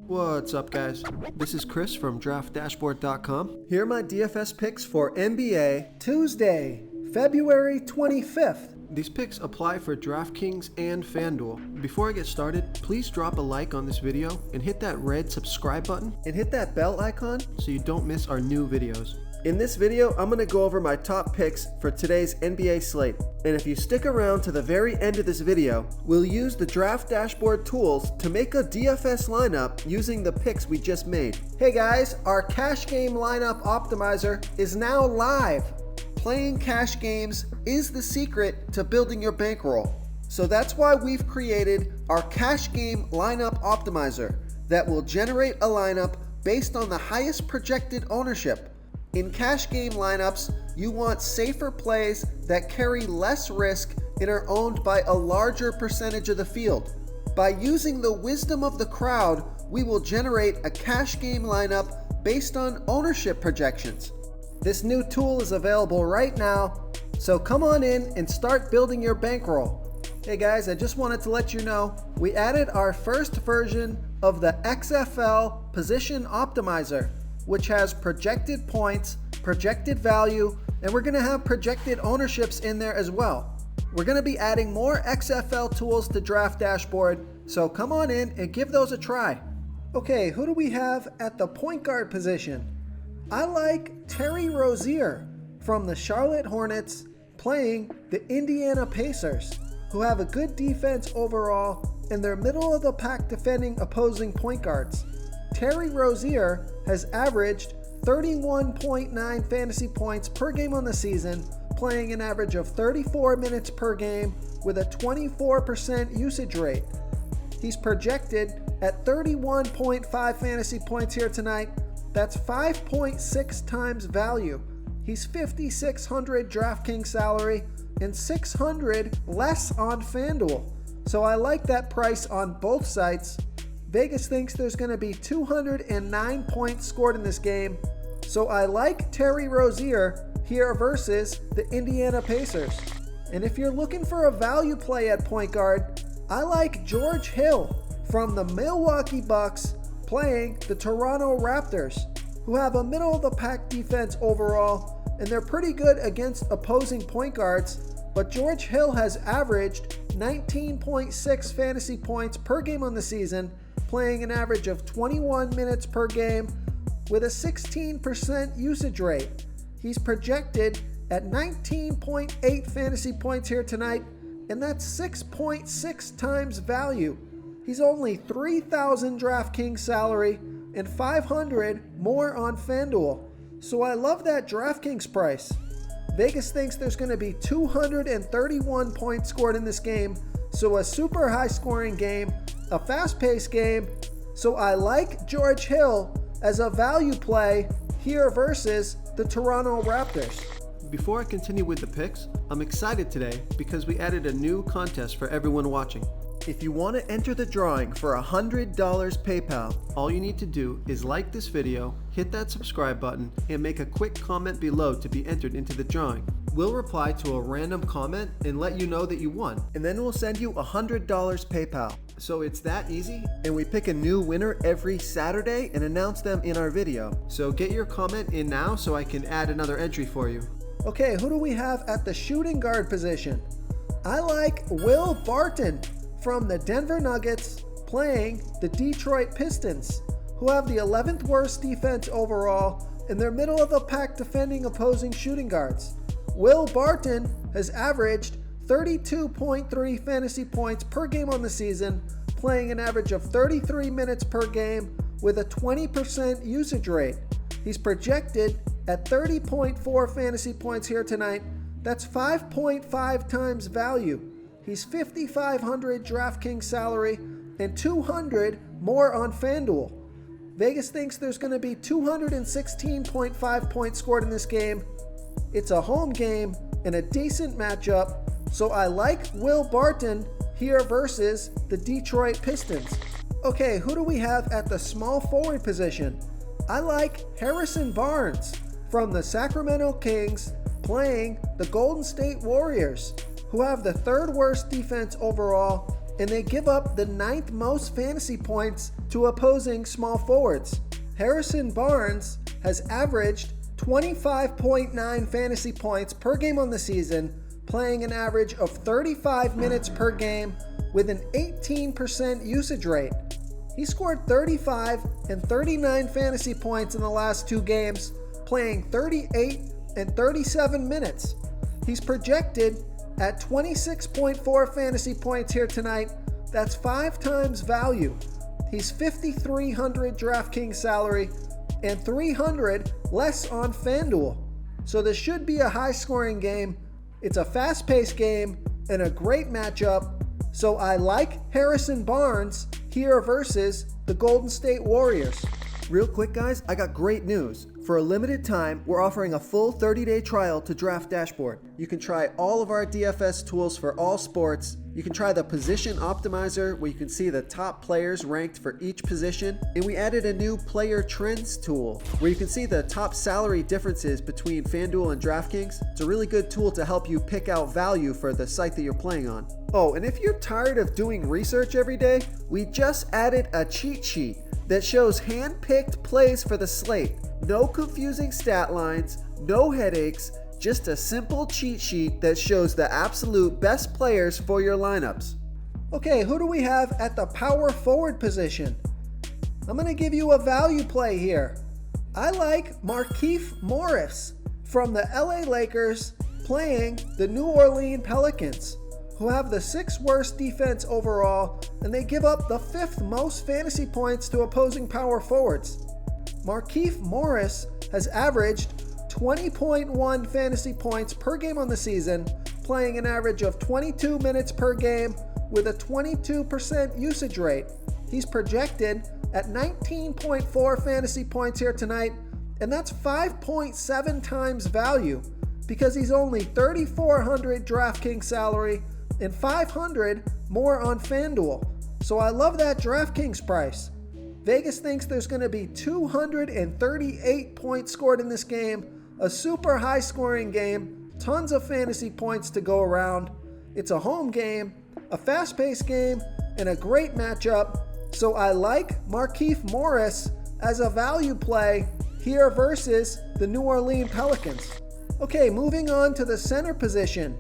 What's up, guys? This is Chris from DraftDashboard.com. Here are my DFS picks for NBA Tuesday, February 25th. These picks apply for DraftKings and FanDuel. Before I get started, please drop a like on this video and hit that red subscribe button and hit that bell icon so you don't miss our new videos. In this video, I'm going to go over my top picks for today's NBA slate. And if you stick around to the very end of this video, we'll use the Draft Dashboard tools to make a DFS lineup using the picks we just made. Hey guys, our cash game lineup optimizer is now live. Playing cash games is the secret to building your bankroll. So that's why we've created our cash game lineup optimizer that will generate a lineup based on the highest projected ownership. In cash game lineups, you want safer plays that carry less risk and are owned by a larger percentage of the field. By using the wisdom of the crowd, we will generate a cash game lineup based on ownership projections. This new tool is available right now, so come on in and start building your bankroll. Hey guys, I just wanted to let you know, we added our first version of the XFL Position Optimizer, which has projected points, projected value, and we're gonna have projected ownerships in there as well. We're gonna be adding more XFL tools to Draft Dashboard, so come on in and give those a try. Okay, who do we have at the point guard position? I like Terry Rozier from the Charlotte Hornets playing the Indiana Pacers, who have a good defense overall and they're middle of the pack defending opposing point guards. Terry Rozier has averaged 31.9 fantasy points per game on the season, playing an average of 34 minutes per game with a 24% usage rate. He's projected at 31.5 fantasy points here tonight. That's 5.6 times value. He's $5,600 DraftKings salary and $600 less on FanDuel. So I like that price on both sites. Vegas thinks there's going to be 209 points scored in this game, so I like Terry Rozier here versus the Indiana Pacers. And if you're looking for a value play at point guard, I like George Hill from the Milwaukee Bucks playing the Toronto Raptors, who have a middle-of-the-pack defense overall, and they're pretty good against opposing point guards, but George Hill has averaged 19.6 fantasy points per game on the season, playing an average of 21 minutes per game with a 16% usage rate. He's projected at 19.8 fantasy points here tonight, and that's 6.6 times value. He's only $3,000 DraftKings salary and $500 more on FanDuel. So I love that DraftKings price. Vegas thinks there's going to be 231 points scored in this game, so a super high scoring game, a fast-paced game, so I like George Hill as a value play here versus the Toronto Raptors. Before I continue with the picks, I'm excited today because we added a new contest for everyone watching. If you want to enter the drawing for $100 PayPal, all you need to do is like this video, hit that subscribe button, and make a quick comment below to be entered into the drawing. We'll reply to a random comment and let you know that you won, and then we'll send you $100 PayPal. So it's that easy, and we pick a new winner every Saturday and announce them in our video. So get your comment in now so I can add another entry for you. Okay, who do we have at the shooting guard position? I like Will Barton from the Denver Nuggets playing the Detroit Pistons, who have the 11th worst defense overall and they're middle of the pack defending opposing shooting guards. Will Barton has averaged 32.3 fantasy points per game on the season, playing an average of 33 minutes per game with a 20% usage rate. He's projected at 30.4 fantasy points here tonight. That's 5.5 times value. He's $5,500 DraftKings salary and $200 more on FanDuel. Vegas thinks there's going to be 216.5 points scored in this game. It's a home game and a decent matchup, so I like Will Barton here versus the Detroit Pistons. Okay, who do we have at the small forward position? I like Harrison Barnes from the Sacramento Kings playing the Golden State Warriors, who have the 3rd worst defense overall, and they give up the 9th most fantasy points to opposing small forwards. Harrison Barnes has averaged 25.9 fantasy points per game on the season, playing an average of 35 minutes per game with an 18% usage rate. He scored 35 and 39 fantasy points in the last 2 games, playing 38 and 37 minutes. He's projected at 26.4 fantasy points here tonight. That's 5 times value. He's $5,300 DraftKings salary and $300 less on FanDuel. So this should be a high-scoring game. It's a fast-paced game and a great matchup. So I like Harrison Barnes here versus the Golden State Warriors. Real quick, guys, I got great news. For a limited time, we're offering a full 30-day trial to Draft Dashboard. You can try all of our DFS tools for all sports. You can try the Position Optimizer, where you can see the top players ranked for each position. And we added a new Player Trends tool, where you can see the top salary differences between FanDuel and DraftKings. It's a really good tool to help you pick out value for the site that you're playing on. Oh, and if you're tired of doing research every day, we just added a cheat sheet that shows hand-picked plays for the slate. No confusing stat lines, no headaches, just a simple cheat sheet that shows the absolute best players for your lineups. Okay, who do we have at the power forward position? I'm going to give you a value play here. I like Markieff Morris from the LA Lakers playing the New Orleans Pelicans, who have the 6th worst defense overall, and they give up the 5th most fantasy points to opposing power forwards. Markieff Morris has averaged 20.1 fantasy points per game on the season, playing an average of 22 minutes per game with a 22% usage rate. He's projected at 19.4 fantasy points here tonight, and that's 5.7 times value because he's only $3,400 DraftKings salary and $500 more on FanDuel. So I love that DraftKings price. Vegas thinks there's going to be 238 points scored in this game, a super high scoring game, tons of fantasy points to go around. It's a home game, a fast-paced game, and a great matchup. So I like Markieff Morris as a value play here versus the New Orleans Pelicans. Okay, moving on to the center position.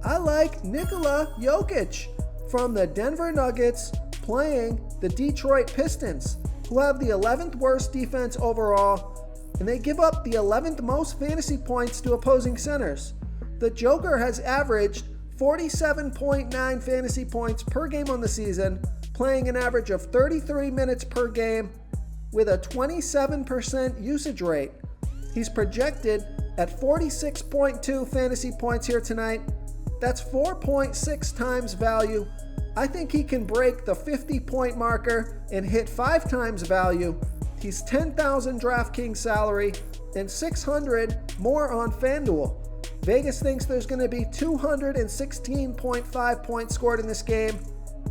I like Nikola Jokic from the Denver Nuggets playing the Detroit Pistons, who have the 11th worst defense overall, and they give up the 11th most fantasy points to opposing centers. The Joker has averaged 47.9 fantasy points per game on the season, playing an average of 33 minutes per game with a 27% usage rate. He's projected at 46.2 fantasy points here tonight. That's 4.6 times value. I think he can break the 50-point marker and hit 5 times value. He's $10,000 DraftKings salary and $600 more on FanDuel. Vegas thinks there's going to be 216.5 points scored in this game,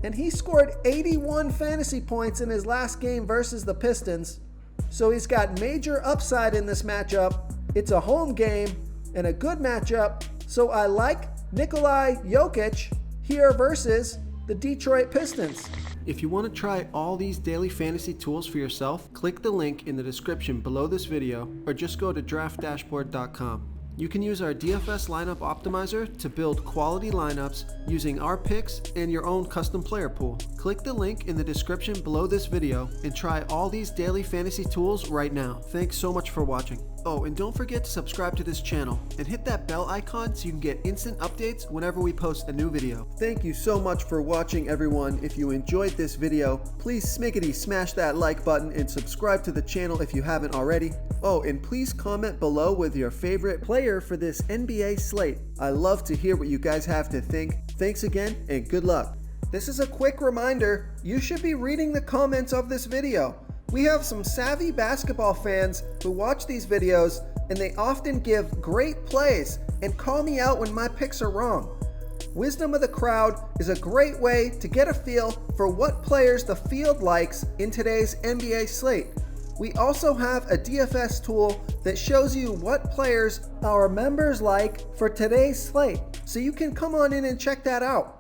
and he scored 81 fantasy points in his last game versus the Pistons. So he's got major upside in this matchup. It's a home game and a good matchup, so I like Nikola Jokic here versus the Detroit Pistons. If you want to try all these daily fantasy tools for yourself, click the link in the description below this video or just go to draftdashboard.com. You can use our DFS lineup optimizer to build quality lineups using our picks and your own custom player pool. Click the link in the description below this video and try all these daily fantasy tools right now. Thanks so much for watching. Oh, and don't forget to subscribe to this channel and hit that bell icon so you can get instant updates whenever we post a new video. Thank you so much for watching, everyone. If you enjoyed this video, please smiggity smash that like button and subscribe to the channel if you haven't already. Oh, and please comment below with your favorite player for this NBA slate. I love to hear what you guys have to think. Thanks again and good luck. This is a quick reminder, you should be reading the comments of this video. We have some savvy basketball fans who watch these videos and they often give great plays and call me out when my picks are wrong. Wisdom of the crowd is a great way to get a feel for what players the field likes in today's NBA slate. We also have a DFS tool that shows you what players our members like for today's slate, so you can come on in and check that out.